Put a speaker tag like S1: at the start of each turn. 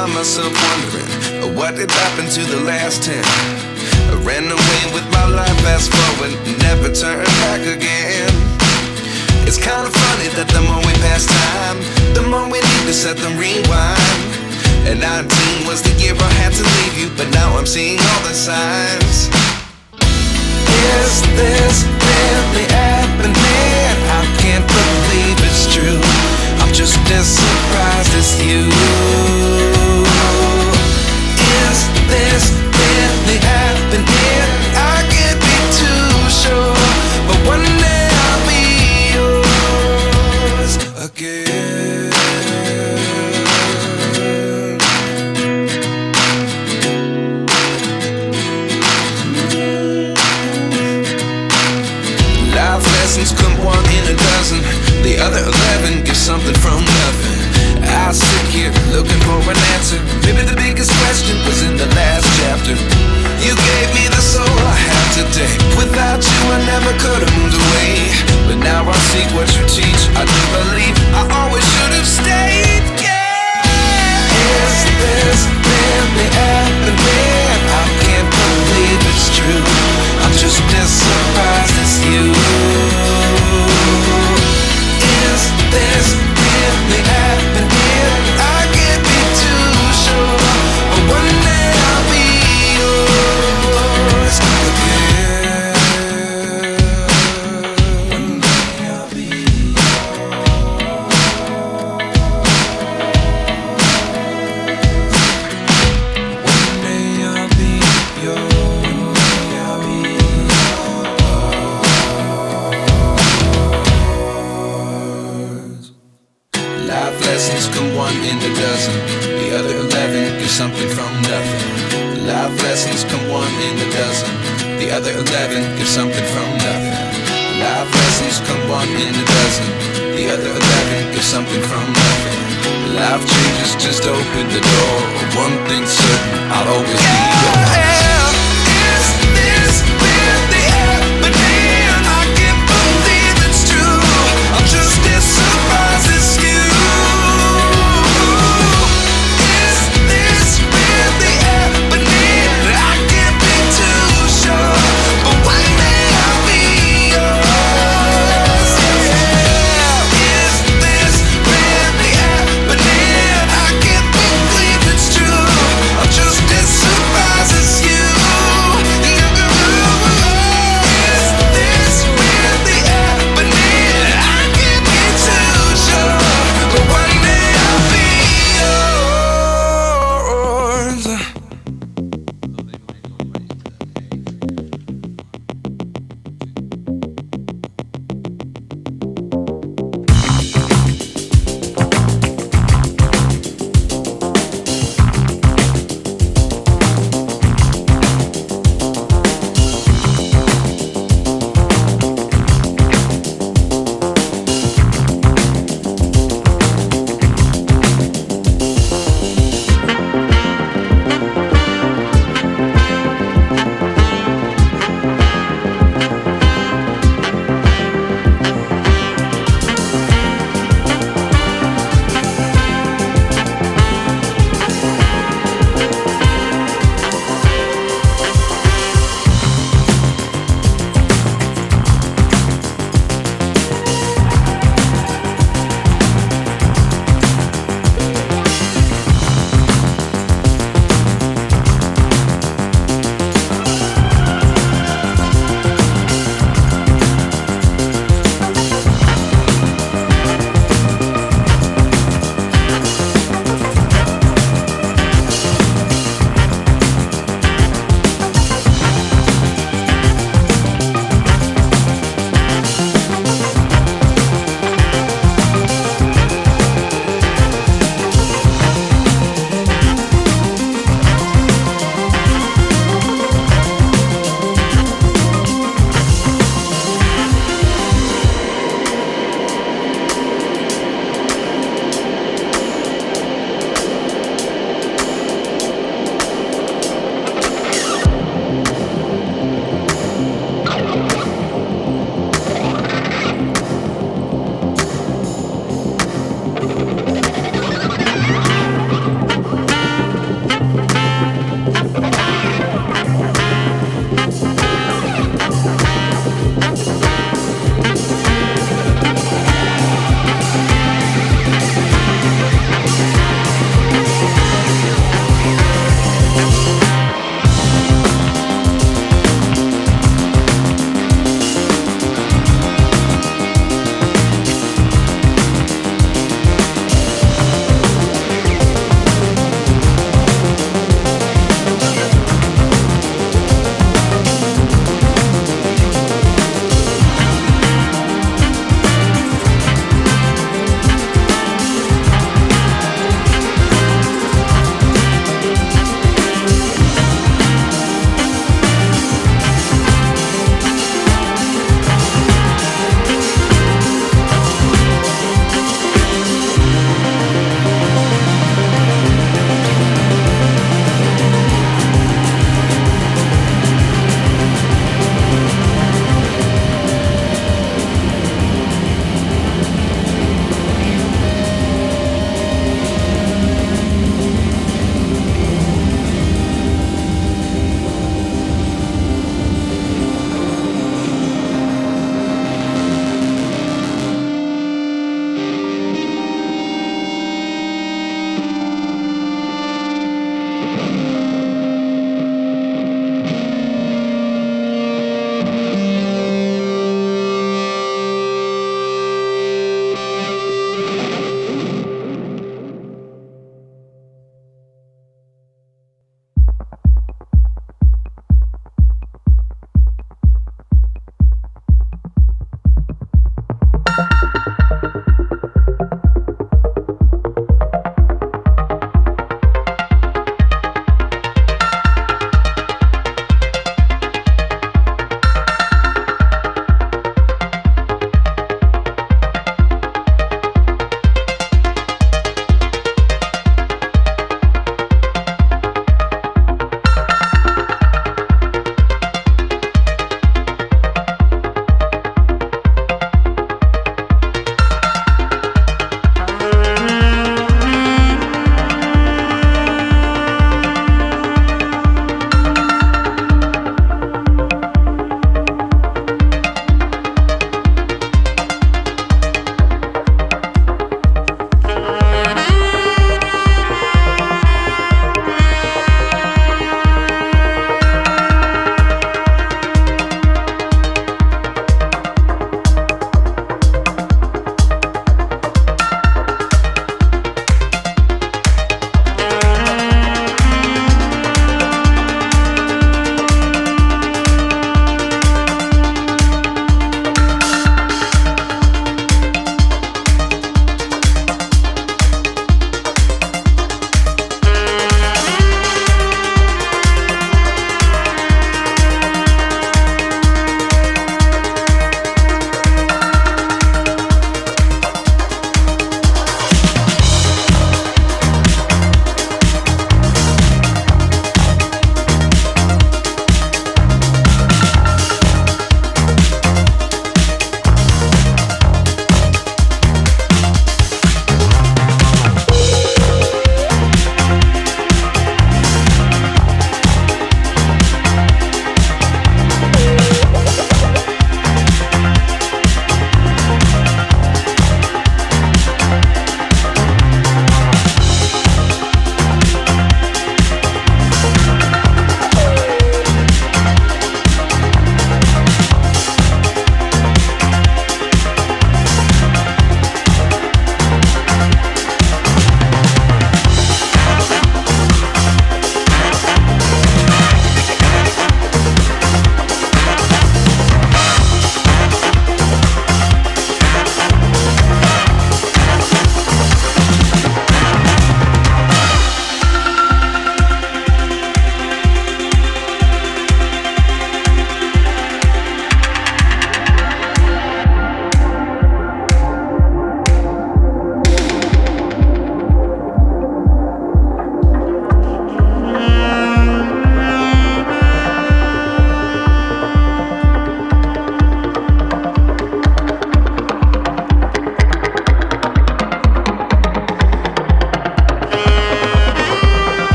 S1: find myself wondering, what did happen to the last 10? I ran away with my life, fast forward, never turn back again. It's kind of funny that the more we pass time, the more we need to set them rewind. And 19 was the year I had to leave you, but now I'm seeing all the signs. Is this really happening? I can't believe it's true. I'm just as surprised as you. Is this really happening? I can't be too sure, but one day I'll be yours again. Life lessons come one in a dozen, the other 11 give something from nothing. I sit here looking for an answer. Maybe the biggest question was in the last chapter. You gave me the soul I have today. Without you I never could have moved away, but now I see what you teach. I do believe I always should have stayed. Yeah. Is this really happening? I can't believe it's true. I'm just as surprised as you. Is this really happening? I can't be too sure, but one day I'll be yours again. One day I'll be yours. One day I'll be yours. I'll be yours. Life lessons come one in a dozen, the other 11 give something from nothing. Life lessons come one in a dozen, the other 11 give something from nothing. Life lessons come one in a dozen, the other 11 give something from nothing. Life changes just open the door. One thing's certain, I'll always be